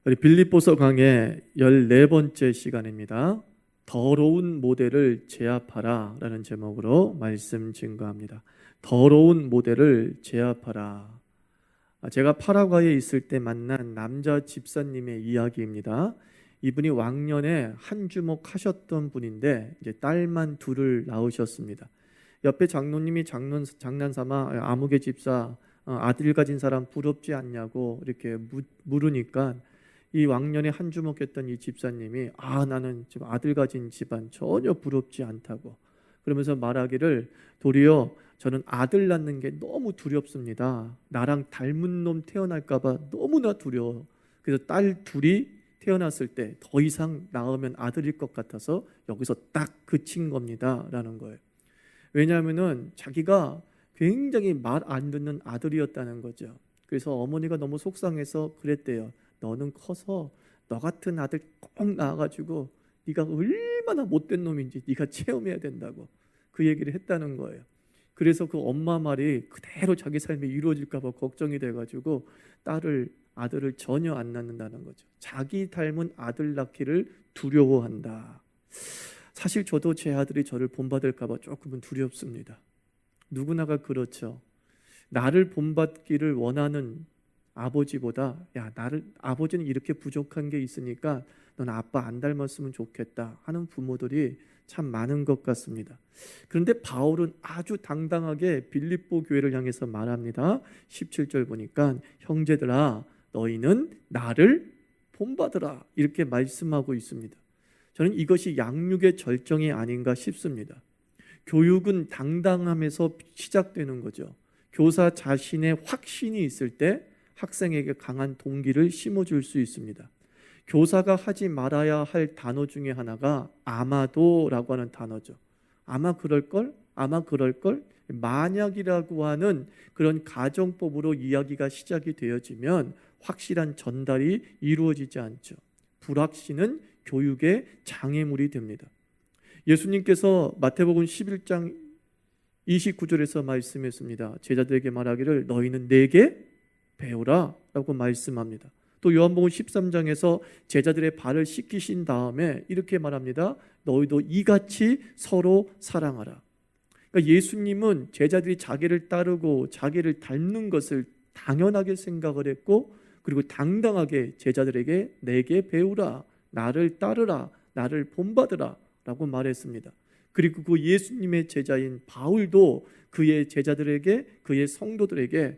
우리 빌립보서 강의 14번째 시간입니다. 더러운 모델을 제압하라 라는 제목으로 말씀 증거합니다. 더러운 모델을 제압하라. 제가 파라과이에 있을 때 만난 남자 집사님의 이야기입니다. 이분이 왕년에 한 주목 하셨던 분인데 이제 딸만 둘을 낳으셨습니다. 옆에 장로님이 장난삼아 아무개 집사 아들 가진 사람 부럽지 않냐고 이렇게 물으니까 이 왕년에 한 주목했던 이 집사님이 나는 지금 아들 가진 집안 전혀 부럽지 않다고 그러면서 말하기를 도리어 저는 아들 낳는 게 너무 두렵습니다. 나랑 닮은 놈 태어날까 봐 너무나 두려워. 그래서 딸 둘이 태어났을 때 더 이상 낳으면 아들일 것 같아서 여기서 딱 그친 겁니다 라는 거예요. 왜냐하면은 자기가 굉장히 말 안 듣는 아들이었다는 거죠. 그래서 어머니가 너무 속상해서 그랬대요. 너는 커서 너 같은 아들 꼭 낳아가지고 네가 얼마나 못된 놈인지 네가 체험해야 된다고 그 얘기를 했다는 거예요. 그래서 그 엄마 말이 그대로 자기 삶에 이루어질까 봐 걱정이 돼가지고 아들을 전혀 안 낳는다는 거죠. 자기 닮은 아들 낳기를 두려워한다. 사실 저도 제 아들이 저를 본받을까 봐 조금은 두렵습니다. 누구나가 그렇죠. 나를 본받기를 원하는 아버지보다 아버지는 이렇게 부족한 게 있으니까 넌 아빠 안 닮았으면 좋겠다 하는 부모들이 참 많은 것 같습니다. 그런데 바울은 아주 당당하게 빌립보 교회를 향해서 말합니다. 17절 보니까 형제들아 너희는 나를 본받으라 이렇게 말씀하고 있습니다. 저는 이것이 양육의 절정이 아닌가 싶습니다. 교육은 당당함에서 시작되는 거죠. 교사 자신의 확신이 있을 때 학생에게 강한 동기를 심어줄 수 있습니다. 교사가 하지 말아야 할 단어 중에 하나가 아마도라고 하는 단어죠. 아마 그럴걸? 아마 그럴걸? 만약이라고 하는 그런 가정법으로 이야기가 시작이 되어지면 확실한 전달이 이루어지지 않죠. 불확신은 교육의 장애물이 됩니다. 예수님께서 마태복음 11장 29절에서 말씀했습니다. 제자들에게 말하기를 너희는 내게 배우라 라고 말씀합니다. 또 요한복음 13장에서 제자들의 발을 씻기신 다음에 이렇게 말합니다. 너희도 이같이 서로 사랑하라. 그러니까 예수님은 제자들이 자기를 따르고 자기를 닮는 것을 당연하게 생각을 했고 그리고 당당하게 제자들에게 내게 배우라, 나를 따르라, 나를 본받으라 라고 말했습니다. 그리고 그 예수님의 제자인 바울도 그의 제자들에게 그의 성도들에게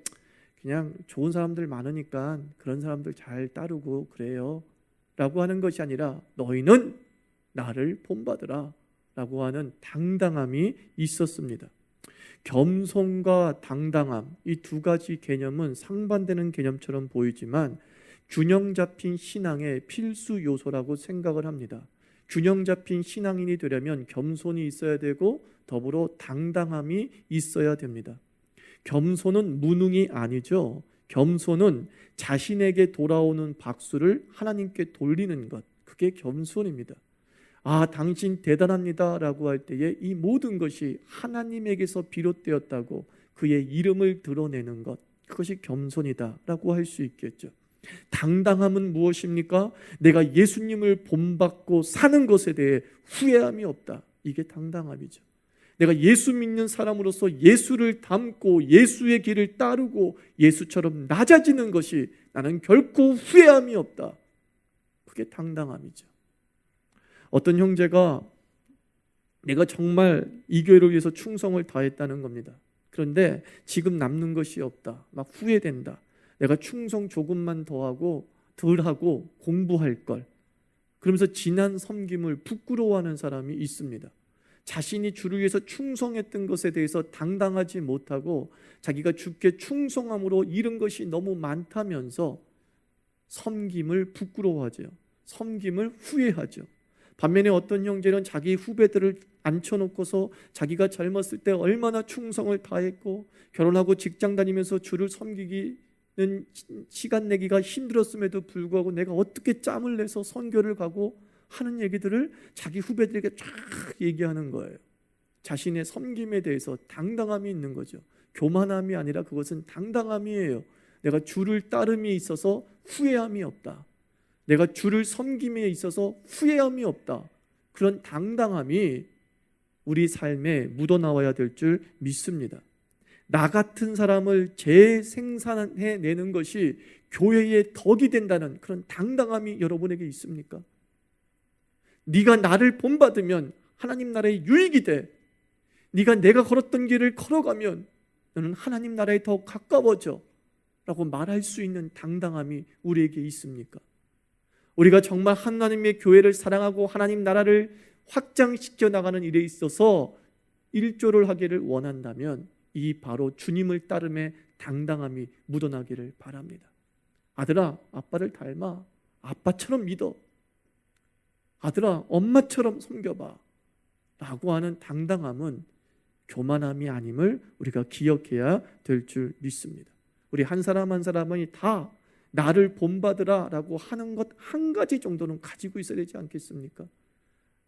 그냥 좋은 사람들 많으니까 그런 사람들 잘 따르고 그래요 라고 하는 것이 아니라 너희는 나를 본받으라 라고 하는 당당함이 있었습니다. 겸손과 당당함 이 두 가지 개념은 상반되는 개념처럼 보이지만 균형 잡힌 신앙의 필수 요소라고 생각을 합니다. 균형 잡힌 신앙인이 되려면 겸손이 있어야 되고 더불어 당당함이 있어야 됩니다. 겸손은 무능이 아니죠. 겸손은 자신에게 돌아오는 박수를 하나님께 돌리는 것, 그게 겸손입니다. 당신 대단합니다 라고 할 때에 이 모든 것이 하나님에게서 비롯되었다고 그의 이름을 드러내는 것, 그것이 겸손이다 라고 할 수 있겠죠. 당당함은 무엇입니까? 내가 예수님을 본받고 사는 것에 대해 후회함이 없다. 이게 당당함이죠. 내가 예수 믿는 사람으로서 예수를 닮고 예수의 길을 따르고 예수처럼 낮아지는 것이 나는 결코 후회함이 없다. 그게 당당함이죠. 어떤 형제가 내가 정말 이 교회를 위해서 충성을 다했다는 겁니다. 그런데 지금 남는 것이 없다. 막 후회된다. 내가 충성 조금만 더 하고 덜 하고 공부할 걸. 그러면서 지난 섬김을 부끄러워하는 사람이 있습니다. 자신이 주를 위해서 충성했던 것에 대해서 당당하지 못하고 자기가 주께 충성함으로 잃은 것이 너무 많다면서 섬김을 부끄러워하죠. 섬김을 후회하죠. 반면에 어떤 형제는 자기 후배들을 앉혀놓고서 자기가 젊었을 때 얼마나 충성을 다했고 결혼하고 직장 다니면서 주를 섬기기는 시간 내기가 힘들었음에도 불구하고 내가 어떻게 짬을 내서 선교를 가고 하는 얘기들을 자기 후배들에게 쫙 얘기하는 거예요. 자신의 섬김에 대해서 당당함이 있는 거죠. 교만함이 아니라 그것은 당당함이에요. 내가 주를 따름이 있어서 후회함이 없다. 내가 주를 섬김에 있어서 후회함이 없다. 그런 당당함이 우리 삶에 묻어나와야 될 줄 믿습니다. 나 같은 사람을 재생산해내는 것이 교회의 덕이 된다는 그런 당당함이 여러분에게 있습니까? 네가 나를 본받으면 하나님 나라의 유익이 돼. 네가 내가 걸었던 길을 걸어가면 너는 하나님 나라에 더 가까워져 라고 말할 수 있는 당당함이 우리에게 있습니까? 우리가 정말 하나님의 교회를 사랑하고 하나님 나라를 확장시켜 나가는 일에 있어서 일조를 하기를 원한다면 이 바로 주님을 따름의 당당함이 묻어나기를 바랍니다. 아들아, 아빠를 닮아. 아빠처럼 믿어. 아들아, 엄마처럼 섬겨봐 라고 하는 당당함은 교만함이 아님을 우리가 기억해야 될 줄 믿습니다. 우리 한 사람 한 사람이 다 나를 본받으라 라고 하는 것 한 가지 정도는 가지고 있어야 되지 않겠습니까?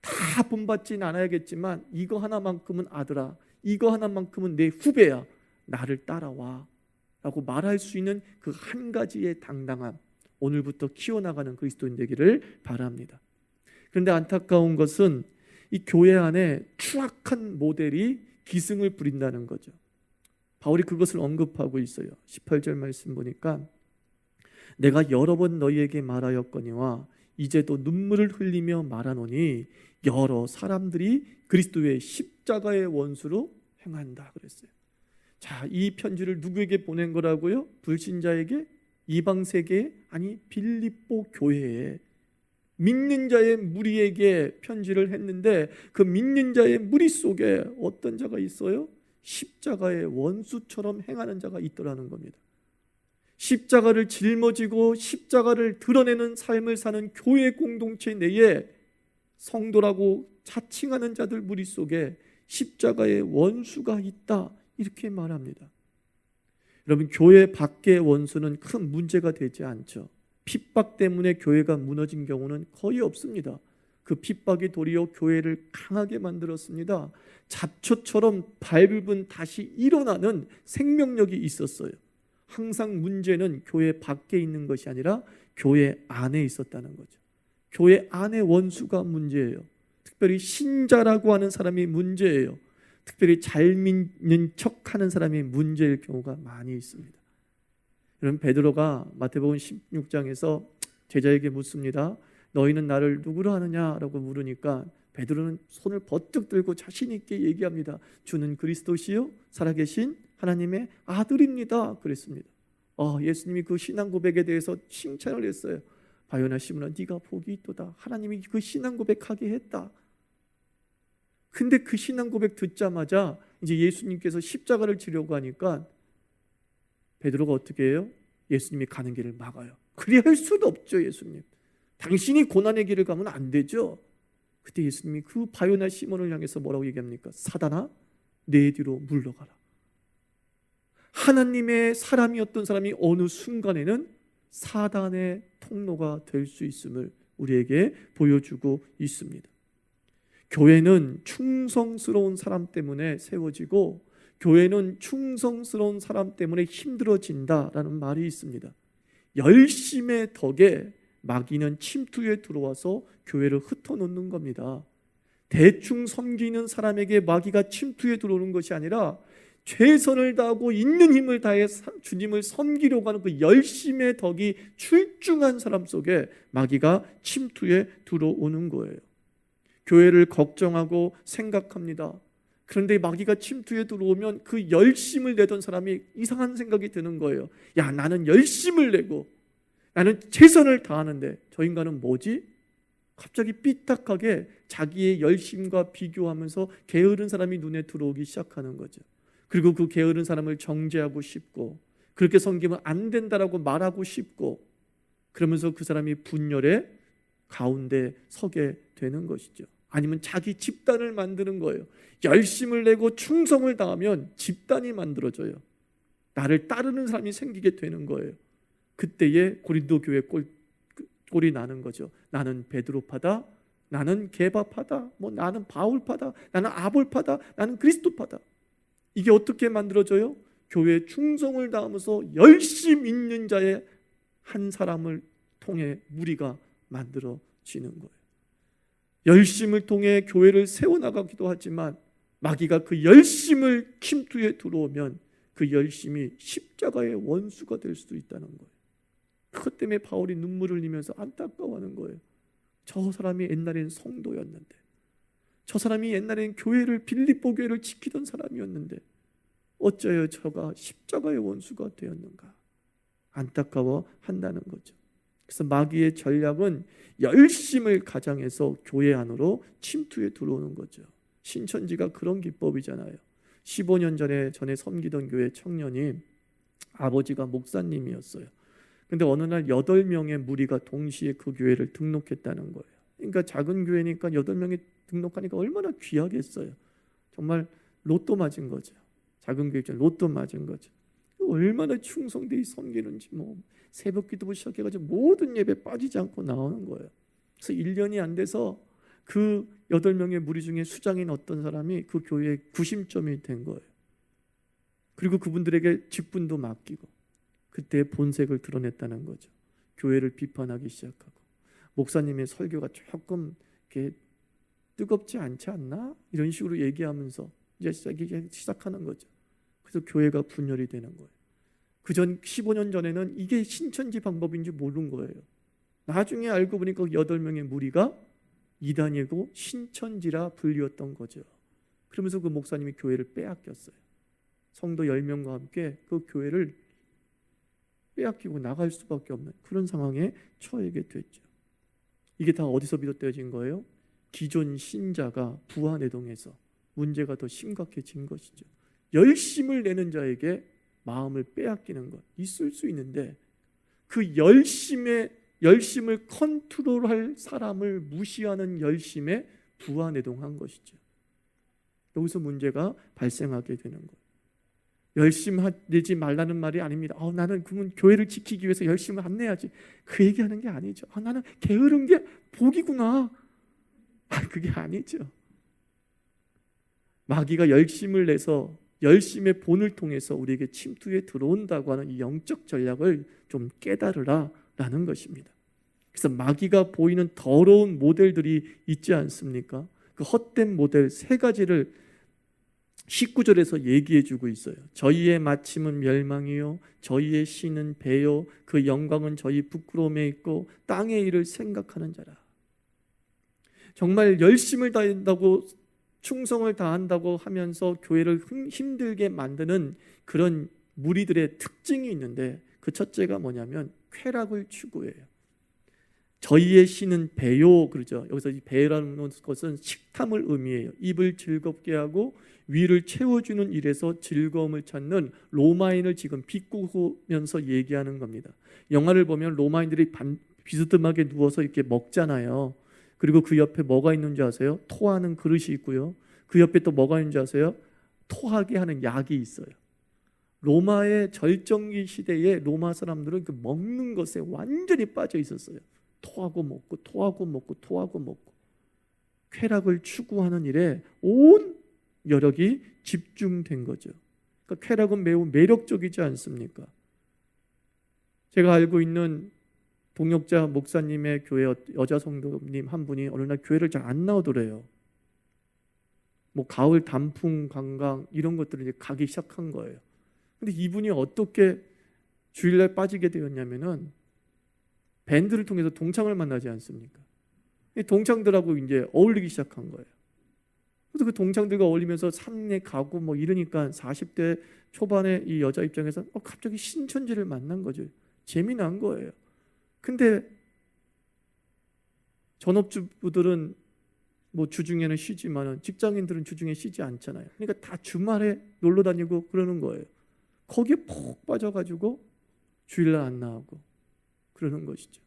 다 본받진 않아야겠지만 이거 하나만큼은 아들아, 이거 하나만큼은 내 후배야, 나를 따라와 라고 말할 수 있는 그 한 가지의 당당함, 오늘부터 키워나가는 그리스도인 되기를 바랍니다. 그런데 안타까운 것은 이 교회 안에 추악한 모델이 기승을 부린다는 거죠. 바울이 그것을 언급하고 있어요. 18절 말씀 보니까 내가 여러 번 너희에게 말하였거니와 이제도 눈물을 흘리며 말하노니 여러 사람들이 그리스도의 십자가의 원수로 행한다 그랬어요. 자, 이 편지를 누구에게 보낸 거라고요? 불신자에게? 이방 세계에? 아니, 빌립보 교회에, 믿는 자의 무리에게 편지를 했는데 그 믿는 자의 무리 속에 어떤 자가 있어요? 십자가의 원수처럼 행하는 자가 있더라는 겁니다. 십자가를 짊어지고 십자가를 드러내는 삶을 사는 교회 공동체 내에 성도라고 자칭하는 자들 무리 속에 십자가의 원수가 있다, 이렇게 말합니다. 여러분, 교회 밖의 원수는 큰 문제가 되지 않죠. 핍박 때문에 교회가 무너진 경우는 거의 없습니다. 그 핍박이 도리어 교회를 강하게 만들었습니다. 잡초처럼 밟은 다시 일어나는 생명력이 있었어요. 항상 문제는 교회 밖에 있는 것이 아니라 교회 안에 있었다는 거죠. 교회 안에 원수가 문제예요. 특별히 신자라고 하는 사람이 문제예요. 특별히 잘 믿는 척하는 사람이 문제일 경우가 많이 있습니다. 여러분, 베드로가 마태복음 16장에서 제자에게 묻습니다. 너희는 나를 누구로 하느냐라고 물으니까 베드로는 손을 번뜩 들고 자신 있게 얘기합니다. 주는 그리스도시요 살아계신 하나님의 아들입니다 그랬습니다. 예수님이 그 신앙 고백에 대해서 칭찬을 했어요. 바요나 시므나, 네가 복이 있도다. 하나님이 그 신앙 고백하게 했다. 근데 그 신앙 고백 듣자마자 이제 예수님께서 십자가를 지려고 하니까 베드로가 어떻게 해요? 예수님이 가는 길을 막아요. 그리 할 수도 없죠. 예수님, 당신이 고난의 길을 가면 안 되죠. 그때 예수님이 그 바요나 시몬을 향해서 뭐라고 얘기합니까? 사단아, 내 뒤로 물러가라. 하나님의 사람이었던 사람이 어느 순간에는 사단의 통로가 될 수 있음을 우리에게 보여주고 있습니다. 교회는 충성스러운 사람 때문에 세워지고 교회는 충성스러운 사람 때문에 힘들어진다라는 말이 있습니다. 열심의 덕에 마귀는 침투에 들어와서 교회를 흩어놓는 겁니다. 대충 섬기는 사람에게 마귀가 침투에 들어오는 것이 아니라 최선을 다하고 있는 힘을 다해 주님을 섬기려고 하는 그 열심의 덕이 출중한 사람 속에 마귀가 침투에 들어오는 거예요. 교회를 걱정하고 생각합니다. 그런데 마귀가 침투에 들어오면 그 열심을 내던 사람이 이상한 생각이 드는 거예요. 야, 나는 열심을 내고 나는 최선을 다하는데 저 인간은 뭐지? 갑자기 삐딱하게 자기의 열심과 비교하면서 게으른 사람이 눈에 들어오기 시작하는 거죠. 그리고 그 게으른 사람을 정죄하고 싶고 그렇게 섬기면 안 된다라고 말하고 싶고 그러면서 그 사람이 분열의 가운데 서게 되는 것이죠. 아니면 자기 집단을 만드는 거예요. 열심을 내고 충성을 다하면 집단이 만들어져요. 나를 따르는 사람이 생기게 되는 거예요. 그때에 고린도 교회 꼴이 나는 거죠. 나는 베드로파다, 나는 게바파다, 나는 바울파다, 나는 아볼파다, 나는 그리스도파다. 이게 어떻게 만들어져요? 교회에 충성을 다하면서 열심 있는 자의 한 사람을 통해 무리가 만들어지는 거예요. 열심을 통해 교회를 세워나가기도 하지만 마귀가 그 열심을 침투에 들어오면 그 열심이 십자가의 원수가 될 수도 있다는 거예요. 그것 때문에 바울이 눈물을 흘리면서 안타까워하는 거예요. 저 사람이 옛날엔 성도였는데, 저 사람이 옛날엔 교회를, 빌립보 교회를 지키던 사람이었는데 어쩌여 저가 십자가의 원수가 되었는가, 안타까워한다는 거죠. 그래서 마귀의 전략은 열심을 가장해서 교회 안으로 침투해 들어오는 거죠. 신천지가 그런 기법이잖아요. 15년 전에 섬기던 교회 청년이, 아버지가 목사님이었어요. 근데 어느 날 8명의 무리가 동시에 그 교회를 등록했다는 거예요. 그러니까 작은 교회니까 8명이 등록하니까 얼마나 귀하겠어요. 정말 로또 맞은 거죠. 작은 교회 입장 로또 맞은 거죠. 얼마나 충성되이 섬기는지, 새벽 기도부 시작해가지고 모든 예배 빠지지 않고 나오는 거예요. 그래서 1년이 안 돼서 그 8명의 무리 중에 수장인 어떤 사람이 그 교회의 구심점이 된 거예요. 그리고 그분들에게 직분도 맡기고 그때 본색을 드러냈다는 거죠. 교회를 비판하기 시작하고, 목사님의 설교가 조금 이렇게 뜨겁지 않지 않나? 이런 식으로 얘기하면서 이제 시작하는 거죠. 그래서 교회가 분열이 되는 거예요. 그전 15년 전에는 이게 신천지 방법인지 모르는 거예요. 나중에 알고 보니까 8명의 무리가 이단이고 신천지라 불리웠던 거죠. 그러면서 그 목사님이 교회를 빼앗겼어요. 성도 10명과 함께 그 교회를 빼앗기고 나갈 수밖에 없는 그런 상황에 처하게 됐죠. 이게 다 어디서 비롯되어진 거예요? 기존 신자가 부하내동해서 문제가 더 심각해진 것이죠. 열심을 내는 자에게 마음을 빼앗기는 것 있을 수 있는데, 그 열심을 컨트롤할 사람을 무시하는 열심에 부하내동한 것이죠. 여기서 문제가 발생하게 되는 거예요. 열심내지 말라는 말이 아닙니다. 나는 그러면 교회를 지키기 위해서 열심을 안 내야지, 그 얘기하는 게 아니죠. 나는 게으른 게 복이구나, 그게 아니죠. 마귀가 열심을 내서 열심의 본을 통해서 우리에게 침투에 들어온다고 하는 이 영적 전략을 좀 깨달으라 라는 것입니다. 그래서 마귀가 보이는 더러운 모델들이 있지 않습니까? 그 헛된 모델 3가지를 19절에서 얘기해 주고 있어요. 저희의 마침은 멸망이요, 저희의 신은 배요, 그 영광은 저희 부끄러움에 있고 땅의 일을 생각하는 자라. 정말 열심을 다한다고, 충성을 다한다고 하면서 교회를 힘들게 만드는 그런 무리들의 특징이 있는데, 그 첫째가 뭐냐면 쾌락을 추구해요. 저희의 신은 배요, 그러죠. 여기서 이 배라는 것은 식탐을 의미해요. 입을 즐겁게 하고 위를 채워주는 일에서 즐거움을 찾는 로마인을 지금 비꼬면서 얘기하는 겁니다. 영화를 보면 로마인들이 비스듬하게 누워서 이렇게 먹잖아요. 그리고 그 옆에 뭐가 있는지 아세요? 토하는 그릇이 있고요. 그 옆에 또 뭐가 있는지 아세요? 토하게 하는 약이 있어요. 로마의 절정기 시대에 로마 사람들은 그 먹는 것에 완전히 빠져 있었어요. 토하고 먹고 토하고 먹고 토하고 먹고, 쾌락을 추구하는 일에 온 여력이 집중된 거죠. 그러니까 쾌락은 매우 매력적이지 않습니까? 제가 알고 있는 동역자 목사님의 교회 여자 성도님 한 분이 어느 날 교회를 잘 안 나오더래요. 가을 단풍 관광 이런 것들을 이제 가기 시작한 거예요. 근데 이분이 어떻게 주일날 빠지게 되었냐면은, 밴드를 통해서 동창을 만나지 않습니까? 동창들하고 이제 어울리기 시작한 거예요. 그래서 그 동창들과 어울리면서 산에 가고 이러니까 40대 초반의 이 여자 입장에서 갑자기 신천지를 만난 거죠. 재미난 거예요. 근데 전업주부들은 주중에는 쉬지만 직장인들은 주중에 쉬지 않잖아요. 그러니까 다 주말에 놀러 다니고 그러는 거예요. 거기에 푹 빠져가지고 주일날 안 나오고 그러는 것이죠.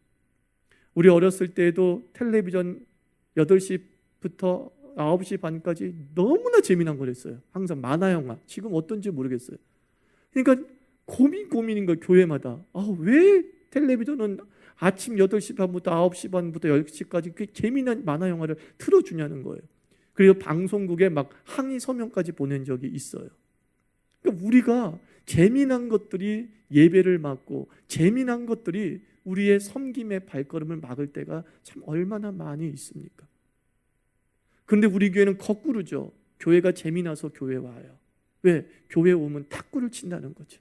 우리 어렸을 때에도 텔레비전 8시부터 9시 반까지 너무나 재미난 걸 했어요. 항상 만화영화. 지금 어떤지 모르겠어요. 그러니까 고민인 거예요. 교회마다. 왜 텔레비전은 아침 8시 반부터 9시 반부터 10시까지 그 재미난 만화영화를 틀어주냐는 거예요. 그리고 방송국에 항의 서명까지 보낸 적이 있어요. 그러니까 우리가 재미난 것들이 예배를 맡고 재미난 것들이 우리의 섬김의 발걸음을 막을 때가 참 얼마나 많이 있습니까? 그런데 우리 교회는 거꾸로죠. 교회가 재미나서 교회 와요. 왜? 교회 오면 탁구를 친다는 거죠.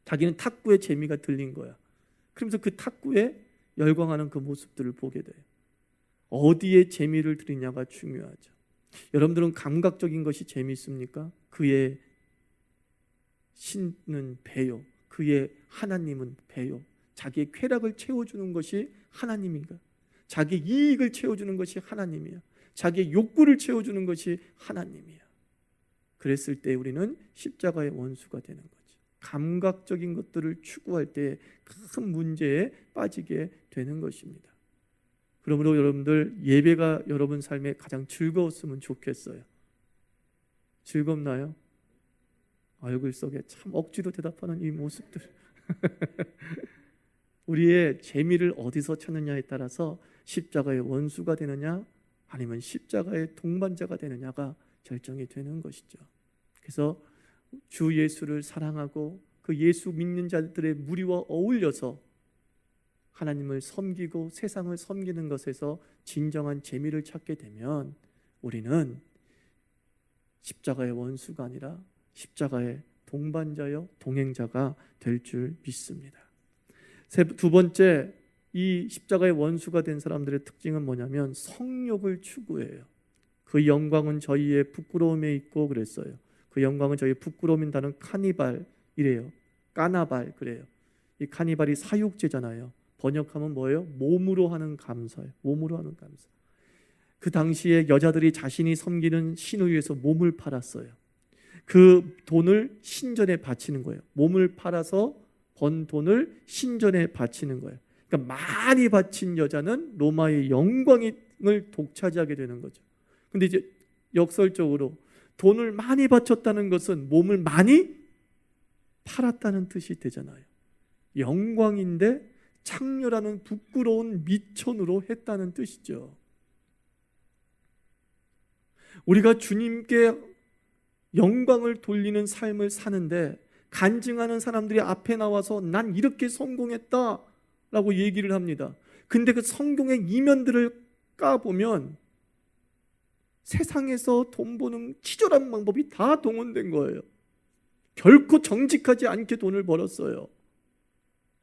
자기는 탁구의 재미가 들린 거야. 그러면서 그 탁구에 열광하는 그 모습들을 보게 돼요. 어디에 재미를 들이냐가 중요하죠. 여러분들은 감각적인 것이 재미있습니까? 그의 신은 배요. 그의 하나님은 배요. 자기의 쾌락을 채워주는 것이 하나님인가? 자기 이익을 채워주는 것이 하나님이야. 자기의 욕구를 채워주는 것이 하나님이야. 그랬을 때 우리는 십자가의 원수가 되는 거죠. 감각적인 것들을 추구할 때 큰 문제에 빠지게 되는 것입니다. 그러므로 여러분들 예배가 여러분 삶에 가장 즐거웠으면 좋겠어요. 즐겁나요? 얼굴 속에 참 억지로 대답하는 이 모습들. 우리의 재미를 어디서 찾느냐에 따라서 십자가의 원수가 되느냐 아니면 십자가의 동반자가 되느냐가 결정이 되는 것이죠. 그래서 주 예수를 사랑하고 그 예수 믿는 자들의 무리와 어울려서 하나님을 섬기고 세상을 섬기는 것에서 진정한 재미를 찾게 되면 우리는 십자가의 원수가 아니라 십자가의 동반자요 동행자가 될 줄 믿습니다. 두 번째, 이 십자가의 원수가 된 사람들의 특징은 뭐냐면 성욕을 추구해요. 그 영광은 저희의 부끄러움에 있고 그랬어요. 그 영광은 저희의 부끄러움인 단어는 카니발이래요. 까나발 그래요. 이 카니발이 사육제잖아요. 번역하면 뭐예요? 몸으로 하는 감사예요. 몸으로 하는 감사. 그 당시에 여자들이 자신이 섬기는 신을 위해서 몸을 팔았어요. 그 돈을 신전에 바치는 거예요. 몸을 팔아서 번 돈을 신전에 바치는 거예요. 그러니까 많이 바친 여자는 로마의 영광을 독차지하게 되는 거죠. 근데 이제 역설적으로 돈을 많이 바쳤다는 것은 몸을 많이 팔았다는 뜻이 되잖아요. 영광인데 창녀라는 부끄러운 미천으로 했다는 뜻이죠. 우리가 주님께 영광을 돌리는 삶을 사는데 간증하는 사람들이 앞에 나와서 난 이렇게 성공했다라고 얘기를 합니다. 근데 그 성공의 이면들을 까보면 세상에서 돈 버는 치졸한 방법이 다 동원된 거예요. 결코 정직하지 않게 돈을 벌었어요.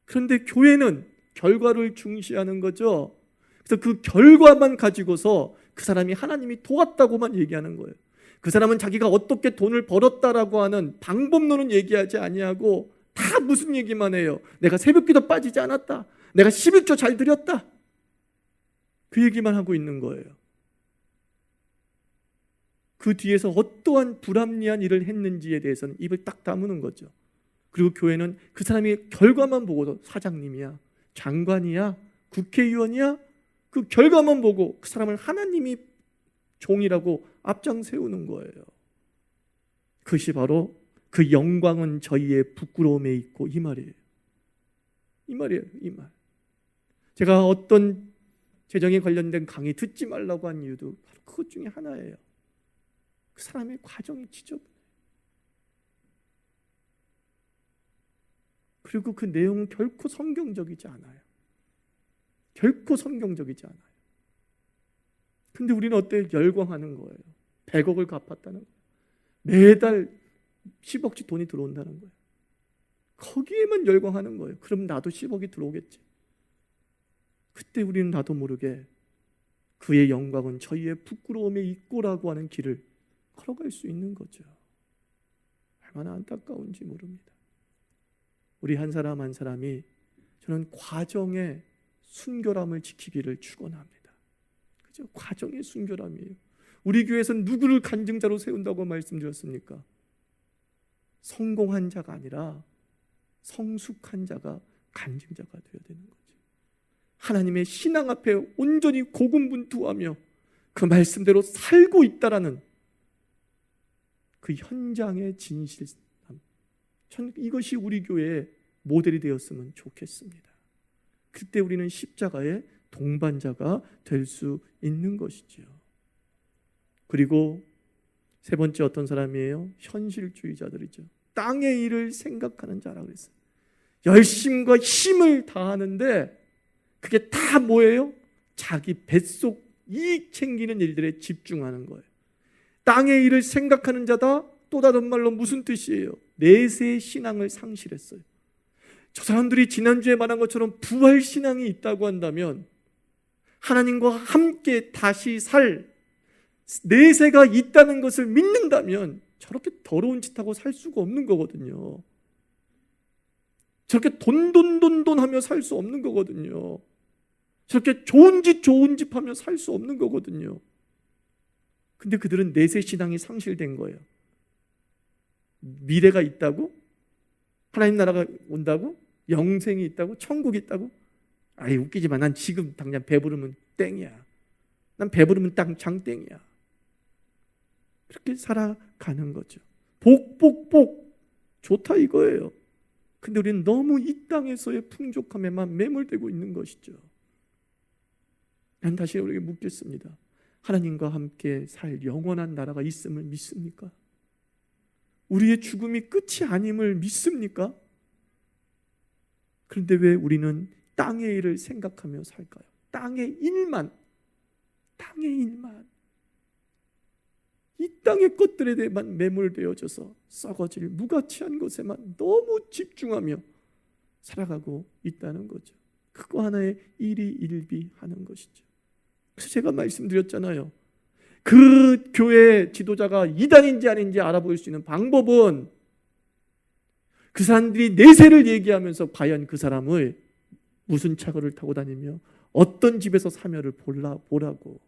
그런데 교회는 결과를 중시하는 거죠. 그래서 그 결과만 가지고서 그 사람이 하나님이 도왔다고만 얘기하는 거예요. 그 사람은 자기가 어떻게 돈을 벌었다라고 하는 방법론은 얘기하지 아니하고 다 무슨 얘기만 해요. 내가 새벽기도 빠지지 않았다. 내가 11조 잘 드렸다. 그 얘기만 하고 있는 거예요. 그 뒤에서 어떠한 불합리한 일을 했는지에 대해서는 입을 딱 다무는 거죠. 그리고 교회는 그 사람이 결과만 보고도 사장님이야, 장관이야, 국회의원이야, 그 결과만 보고 그 사람을 하나님이 종이라고 앞장 세우는 거예요. 그것이 바로 그 영광은 저희의 부끄러움에 있고 이 말이에요. 이 말이에요. 이 말. 제가 어떤 재정에 관련된 강의 듣지 말라고 한 이유도 바로 그것 중에 하나예요. 그 사람의 과정이 지저분해요. 그리고 그 내용은 결코 성경적이지 않아요. 결코 성경적이지 않아요. 근데 우리는 어때요? 열광하는 거예요. 100억을 갚았다는 거예요. 매달 10억씩 돈이 들어온다는 거예요. 거기에만 열광하는 거예요. 그럼 나도 10억이 들어오겠지. 그때 우리는 나도 모르게 그의 영광은 저희의 부끄러움에 있고라고 하는 길을 걸어갈 수 있는 거죠. 얼마나 안타까운지 모릅니다. 우리 한 사람 한 사람이 저는 과정의 순결함을 지키기를 축원합니다. 그죠? 과정의 순결함이에요. 우리 교회에서는 누구를 간증자로 세운다고 말씀드렸습니까? 성공한 자가 아니라 성숙한 자가 간증자가 되어야 되는 거죠. 하나님의 신앙 앞에 온전히 고군분투하며 그 말씀대로 살고 있다라는 그 현장의 진실함. 전 이것이 우리 교회의 모델이 되었으면 좋겠습니다. 그때 우리는 십자가의 동반자가 될 수 있는 것이죠. 그리고 세 번째 어떤 사람이에요? 현실주의자들이죠. 땅의 일을 생각하는 자라고 그랬어요. 열심과 힘을 다하는데 그게 다 뭐예요? 자기 뱃속 이익 챙기는 일들에 집중하는 거예요. 땅의 일을 생각하는 자다. 또 다른 말로 무슨 뜻이에요? 내세 신앙을 상실했어요. 저 사람들이 지난주에 말한 것처럼 부활 신앙이 있다고 한다면, 하나님과 함께 다시 살 내세가 있다는 것을 믿는다면 저렇게 더러운 짓 하고 살 수가 없는 거거든요. 저렇게 돈 하며 살 수 없는 거거든요. 저렇게 좋은 짓 하며 살 수 없는 거거든요. 근데 그들은 내세 신앙이 상실된 거예요. 미래가 있다고? 하나님 나라가 온다고? 영생이 있다고? 천국이 있다고? 아이, 웃기지 마. 난 지금 당장 배부르면 땡이야. 난 배부르면 장땡이야. 그렇게 살아가는 거죠. 복 좋다 이거예요. 근데 우리는 너무 이 땅에서의 풍족함에만 매몰되고 있는 것이죠. 난 다시 우리에게 묻겠습니다. 하나님과 함께 살 영원한 나라가 있음을 믿습니까? 우리의 죽음이 끝이 아님을 믿습니까? 그런데 왜 우리는 땅의 일을 생각하며 살까요? 땅의 일만, 이 땅의 것들에 대해만 매몰되어져서 썩어질 무가치한 것에만 너무 집중하며 살아가고 있다는 거죠. 그거 하나에 일희일비하는 것이죠. 그래서 제가 말씀드렸잖아요. 그 교회 지도자가 이단인지 아닌지 알아볼 수 있는 방법은 그 사람들이 내세를 얘기하면서 과연 그 사람을 무슨 차를 타고 다니며 어떤 집에서 사며를 보라고,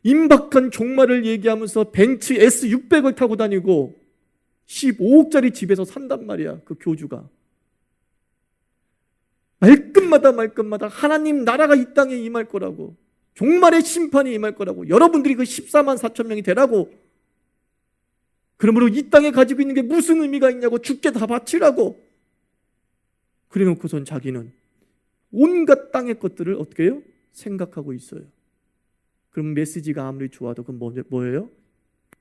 임박한 종말을 얘기하면서 벤츠 S600을 타고 다니고 15억짜리 집에서 산단 말이야. 그 교주가 말끝마다 하나님 나라가 이 땅에 임할 거라고, 종말의 심판이 임할 거라고, 여러분들이 그 14만 4천 명이 되라고, 그러므로 이 땅에 가지고 있는 게 무슨 의미가 있냐고, 죽게 다 바치라고 그래놓고선 자기는 온갖 땅의 것들을 어떻게 해요? 생각하고 있어요. 그럼 메시지가 아무리 좋아도 그건 뭐예요?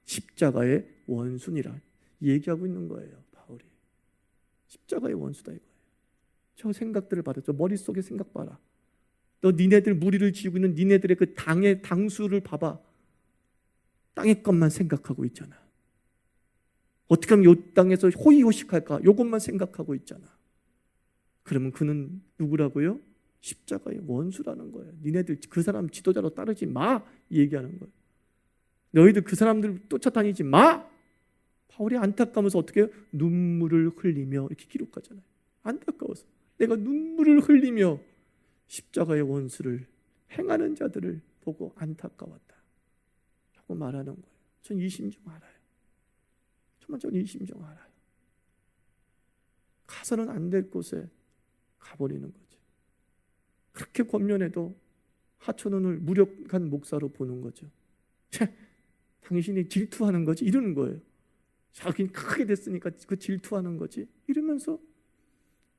십자가의 원수니라 얘기하고 있는 거예요. 바울이 십자가의 원수다 이거예요. 저 생각들을 봐라. 저 머릿속에 생각 봐라. 너 니네들 무리를 지우고 있는 니네들의 그 당의 당수를 봐봐. 땅의 것만 생각하고 있잖아. 어떻게 하면 이 땅에서 호의호식할까? 이것만 생각하고 있잖아. 그러면 그는 누구라고요? 십자가의 원수라는 거예요. 니네들 그 사람 지도자로 따르지 마 얘기하는 거예요. 너희들 그 사람들 쫓아다니지 마. 바울이 안타까우면서 어떻게 해요? 눈물을 흘리며 이렇게 기록하잖아요. 안타까워서 내가 눈물을 흘리며 십자가의 원수를 행하는 자들을 보고 안타까웠다 라고 말하는 거예요. 전 이 심정 알아요. 정말 전 이 심정 알아요. 가서는 안 될 곳에 가버리는 거죠. 그렇게 권면해도 하천원을 무력한 목사로 보는 거죠. 당신이 질투하는 거지 이러는 거예요. 자기는 크게 됐으니까 그 질투하는 거지 이러면서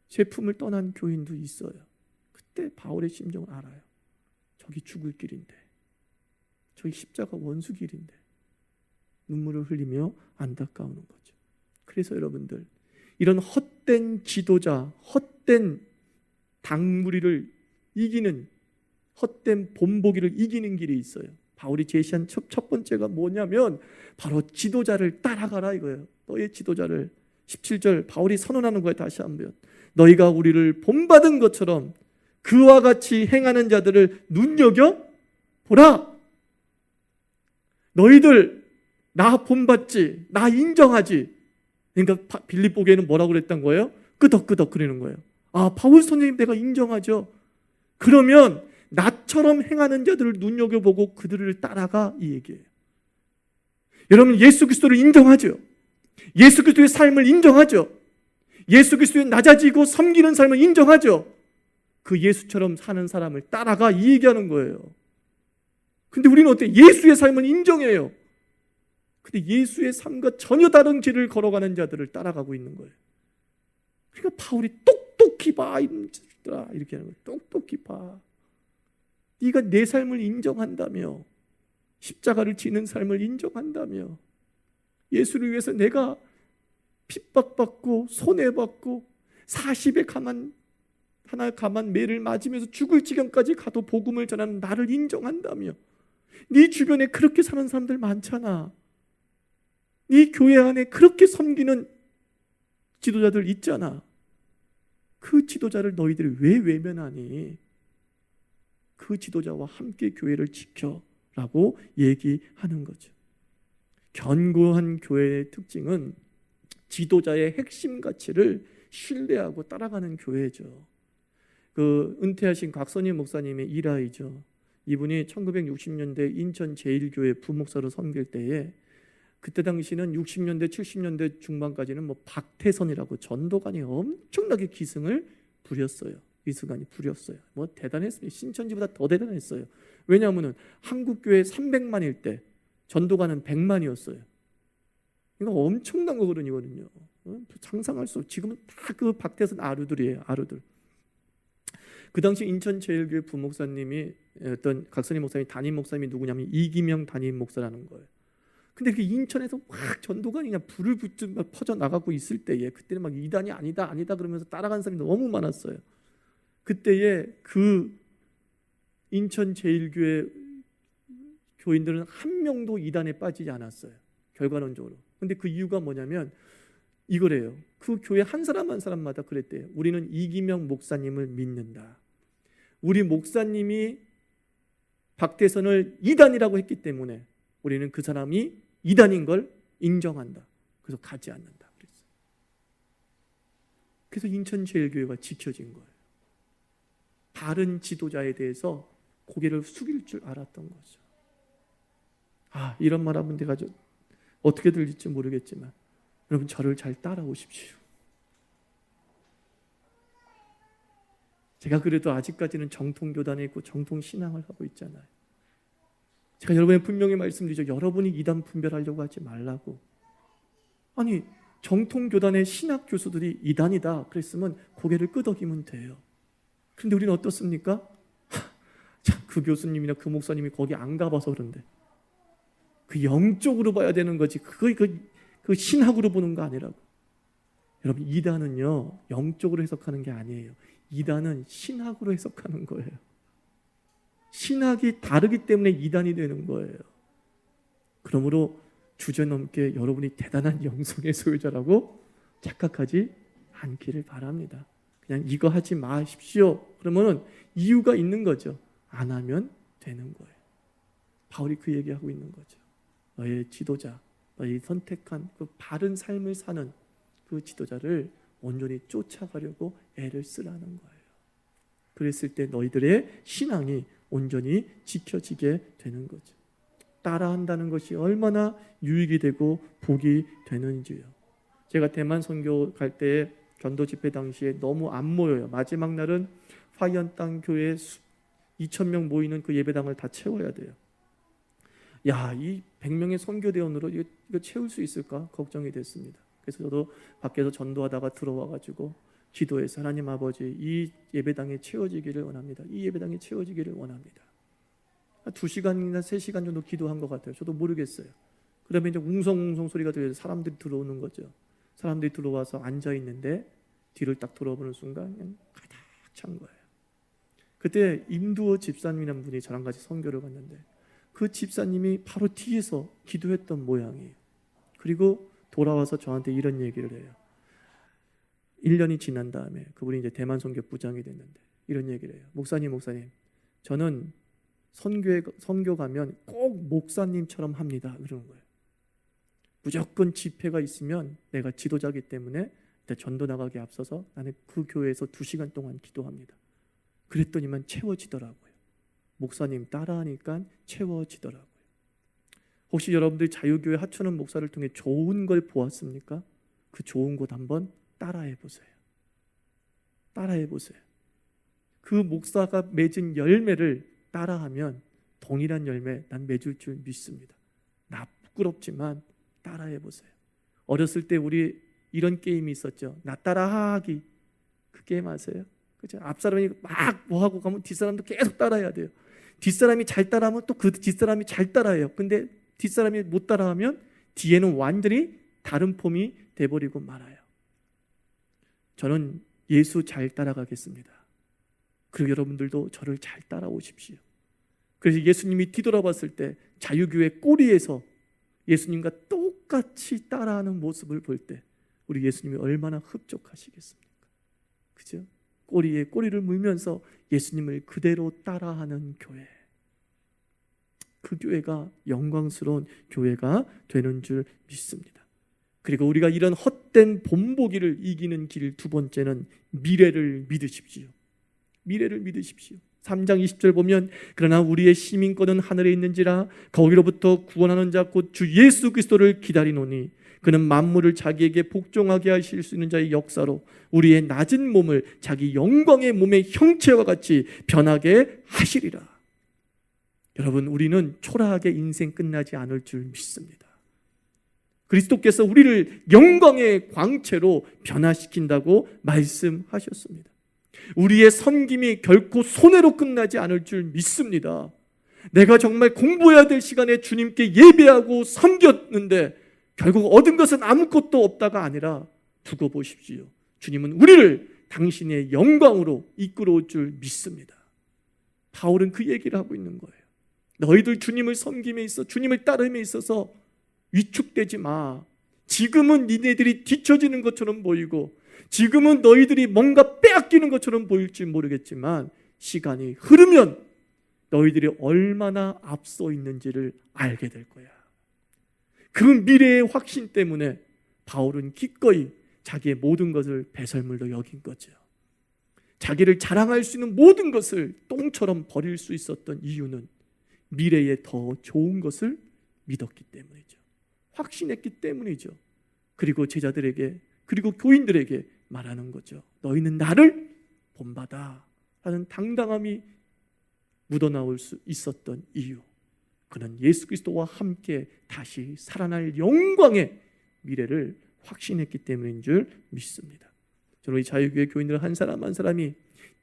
제품을 떠난 교인도 있어요. 그때 바울의 심정을 알아요. 저기 죽을 길인데, 저기 십자가 원수 길인데 눈물을 흘리며 안타까우는 거죠. 그래서 여러분들, 이런 헛된 지도자, 헛된 당무리를 이기는, 헛된 본보기를 이기는 길이 있어요. 바울이 제시한 첫 번째가 뭐냐면 바로 지도자를 따라가라 이거예요. 너의 지도자를. 17절 바울이 선언하는 거예요. 다시 한번, 너희가 우리를 본받은 것처럼 그와 같이 행하는 자들을 눈여겨보라. 너희들 나 본받지, 나 인정하지. 그러니까 빌립보교회는 뭐라고 그랬던 거예요? 끄덕끄덕거리는 거예요. 아, 바울 선생님 내가 인정하죠. 그러면 나처럼 행하는 자들을 눈여겨보고 그들을 따라가 이 얘기예요. 여러분, 예수 그리스도를 인정하죠. 예수 그리스도의 삶을 인정하죠. 예수 그리스도의 낮아지고 섬기는 삶을 인정하죠. 그 예수처럼 사는 사람을 따라가 이 얘기하는 거예요. 근데 우리는 어때? 예수의 삶을 인정해요. 근데 예수의 삶과 전혀 다른 길을 걸어가는 자들을 따라가고 있는 거예요. 그러니까 바울이 똑똑히 봐 이렇게 하는 거예요. 똑똑히 봐. 네가 내 삶을 인정한다며, 십자가를 지는 삶을 인정한다며, 예수를 위해서 내가 핍박받고 손해받고 40에 가만 매를 맞으면서 죽을 지경까지 가도 복음을 전하는 나를 인정한다며, 네 주변에 그렇게 사는 사람들 많잖아. 네 교회 안에 그렇게 섬기는 지도자들 있잖아. 그 지도자를 너희들이 왜 외면하니? 그 지도자와 함께 교회를 지켜라고 얘기하는 거죠. 견고한 교회의 특징은 지도자의 핵심 가치를 신뢰하고 따라가는 교회죠. 그 은퇴하신 곽선희 목사님의 일화이죠. 이분이 1960년대 인천 제1교회 부목사로 섬길 때에, 그때 당시는 60년대 70년대 중반까지는 뭐 박태선이라고 전도관이 엄청나게 기승을 부렸어요. 이승관이 부렸어요. 뭐 대단했어요. 신천지보다 더 대단했어요. 왜냐하면은 한국교회 300만일 때 전도관은 100만이었어요. 이거 엄청난 거거든요. 상상할 수 없어요. 지금은 다 그 박태선 아루들이에요. 아루들. 그 당시 인천 제1교회 부목사님이, 어떤 각선희 목사님 담임 목사님이 누구냐면 이기명 담임 목사라는 거예요. 근데 그 인천에서 막 전도관이 그냥 불을 붙듯 막 퍼져 나가고 있을 때에, 그때는 막 이단이 아니다 그러면서 따라간 사람이 너무 많았어요. 그때에 그 인천 제1교회 교인들은 한 명도 이단에 빠지지 않았어요. 결과론적으로. 근데 그 이유가 뭐냐면 이거래요. 그 교회 한 사람 한 사람마다 그랬대요. 우리는 이기명 목사님을 믿는다. 우리 목사님이 박태선을 이단이라고 했기 때문에 우리는 그 사람이 이단인 걸 인정한다. 그래서 가지 않는다. 그래서 인천 제1교회가 지켜진 거예요. 바른 지도자에 대해서 고개를 숙일 줄 알았던 거죠. 이런 말 하면 내가 어떻게 들릴지 모르겠지만 여러분, 저를 잘 따라오십시오. 제가 그래도 아직까지는 정통교단에 있고 정통신앙을 하고 있잖아요. 제가 여러분에 분명히 말씀드리죠. 여러분이 이단 분별하려고 하지 말라고. 아니, 정통교단의 신학 교수들이 이단이다 그랬으면 고개를 끄덕이면 돼요. 그런데 우리는 어떻습니까? 그 교수님이나 그 목사님이 거기 안 가봐서 그런데, 그 영적으로 봐야 되는 거지 그 신학으로 보는 거 아니라고. 여러분, 이단은요 영적으로 해석하는 게 아니에요. 이단은 신학으로 해석하는 거예요. 신학이 다르기 때문에 이단이 되는 거예요. 그러므로 주저넘게 여러분이 대단한 영성의 소유자라고 착각하지 않기를 바랍니다. 그냥 이거 하지 마십시오. 그러면 이유가 있는 거죠. 안 하면 되는 거예요. 바울이 그 얘기하고 있는 거죠. 너의 지도자, 너희 선택한 그 바른 삶을 사는 그 지도자를 온전히 쫓아가려고 애를 쓰라는 거예요. 그랬을 때 너희들의 신앙이 온전히 지켜지게 되는 거죠. 따라한다는 것이 얼마나 유익이 되고 복이 되는지요. 제가 대만 선교 갈 때 전도 집회 당시에 너무 안 모여요. 마지막 날은 화이언 땅 교회에 2,000명 모이는 그 예배당을 다 채워야 돼요. 이 100명의 선교대원으로 이거 채울 수 있을까 걱정이 됐습니다. 그래서 저도 밖에서 전도하다가 들어와가지고 기도해서, 하나님 아버지, 이 예배당에 채워지기를 원합니다. 이 예배당에 채워지기를 원합니다. 2시간이나 3시간 정도 기도한 것 같아요. 저도 모르겠어요. 그러면 이제 웅성웅성 소리가 들려서 사람들이 들어오는 거죠. 사람들이 들어와서 앉아 있는데 뒤를 딱 돌아보는 순간 그냥 가득 찬 거예요. 그때 임두호 집사님이라는 분이 저랑 같이 선교를 갔는데, 그 집사님이 바로 뒤에서 기도했던 모양이에요. 그리고 돌아와서 저한테 이런 얘기를 해요. 1년이 지난 다음에 그분이 이제 대만 선교 부장이 됐는데 이런 얘기를 해요. 목사님, 저는 선교 가면 꼭 목사님처럼 합니다. 그러는 거예요. 무조건 집회가 있으면 내가 지도자이기 때문에 전도 나가기 앞서서 나는 그 교회에서 2시간 동안 기도합니다. 그랬더니만 채워지더라고요. 목사님 따라하니까 채워지더라고요. 혹시 여러분들이 자유교회 하천원 목사를 통해 좋은 걸 보았습니까? 그 좋은 곳 한번 따라해 보세요. 그 목사가 맺은 열매를 따라하면 동일한 열매 난 맺을 줄 믿습니다. 나 부끄럽지만 따라해 보세요. 어렸을 때 우리 이런 게임이 있었죠. 나 따라하기. 그 게임 아세요? 그죠? 앞사람이 막 뭐하고 가면 뒷사람도 계속 따라해야 돼요. 뒷사람이 잘 따라하면 또 그 뒷사람이 잘 따라해요. 근데 뒷사람이 못 따라하면 뒤에는 완전히 다 다른 폼이 돼버리고 말아요. 저는 예수 잘 따라가겠습니다. 그리고 여러분들도 저를 잘 따라오십시오. 그래서 예수님이 뒤돌아봤을 때 자유교회 꼬리에서 예수님과 똑같이 따라하는 모습을 볼 때 우리 예수님이 얼마나 흡족하시겠습니까? 그죠? 꼬리에 꼬리를 물면서 예수님을 그대로 따라하는 교회, 그 교회가 영광스러운 교회가 되는 줄 믿습니다. 그리고 우리가 이런 헛된 본보기를 이기는 길 두 번째는 미래를 믿으십시오. 미래를 믿으십시오. 3장 20절 보면 그러나 우리의 시민권은 하늘에 있는지라 거기로부터 구원하는 자 곧 주 예수 그리스도를 기다리노니 그는 만물을 자기에게 복종하게 하실 수 있는 자의 역사로 우리의 낮은 몸을 자기 영광의 몸의 형체와 같이 변하게 하시리라. 여러분, 우리는 초라하게 인생 끝나지 않을 줄 믿습니다. 그리스도께서 우리를 영광의 광채로 변화시킨다고 말씀하셨습니다. 우리의 섬김이 결코 손해로 끝나지 않을 줄 믿습니다. 내가 정말 공부해야 될 시간에 주님께 예배하고 섬겼는데 결국 얻은 것은 아무것도 없다가 아니라 두고 보십시오. 주님은 우리를 당신의 영광으로 이끌어올 줄 믿습니다. 바울은 그 얘기를 하고 있는 거예요. 너희들 주님을 섬김에 있어, 주님을 따름에 있어서 위축되지 마. 지금은 니네들이 뒤처지는 것처럼 보이고 지금은 너희들이 뭔가 빼앗기는 것처럼 보일지 모르겠지만 시간이 흐르면 너희들이 얼마나 앞서 있는지를 알게 될 거야. 그 미래의 확신 때문에 바울은 기꺼이 자기의 모든 것을 배설물로 여긴 거죠. 자기를 자랑할 수 있는 모든 것을 똥처럼 버릴 수 있었던 이유는 미래에 더 좋은 것을 믿었기 때문이죠. 확신했기 때문이죠. 그리고 제자들에게, 그리고 교인들에게 말하는 거죠. 너희는 나를 본받아 하는 당당함이 묻어나올 수 있었던 이유, 그는 예수 그리스도와 함께 다시 살아날 영광의 미래를 확신했기 때문인 줄 믿습니다. 저는 우리 자유교회 교인들 한 사람 한 사람이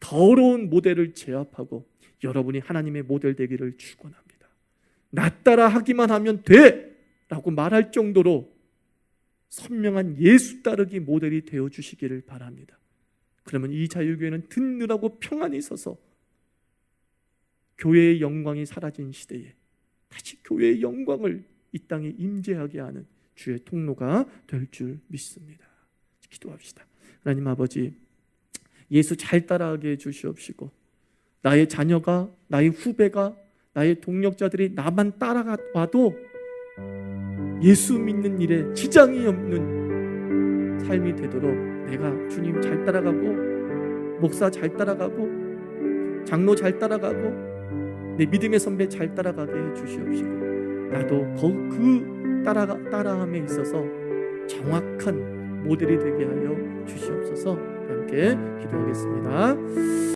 더러운 모델을 제압하고 여러분이 하나님의 모델 되기를 축원합니다. 나 따라 하기만 하면 돼 라고 말할 정도로 선명한 예수 따르기 모델이 되어주시기를 바랍니다. 그러면 이 자유교회는 든든하고 평안히 서서 교회의 영광이 사라진 시대에 다시 교회의 영광을 이 땅에 임재하게 하는 주의 통로가 될 줄 믿습니다. 기도합시다. 하나님 아버지, 예수 잘 따라가게 해주시옵시고 나의 자녀가, 나의 후배가, 나의 동력자들이 나만 따라와도 예수 믿는 일에 지장이 없는 삶이 되도록 내가 주님 잘 따라가고 목사 잘 따라가고 장로 잘 따라가고 내 믿음의 선배 잘 따라가게 해주시옵시고 나도 그 따라함에 있어서 정확한 모델이 되게 하여 주시옵소서. 함께 기도하겠습니다.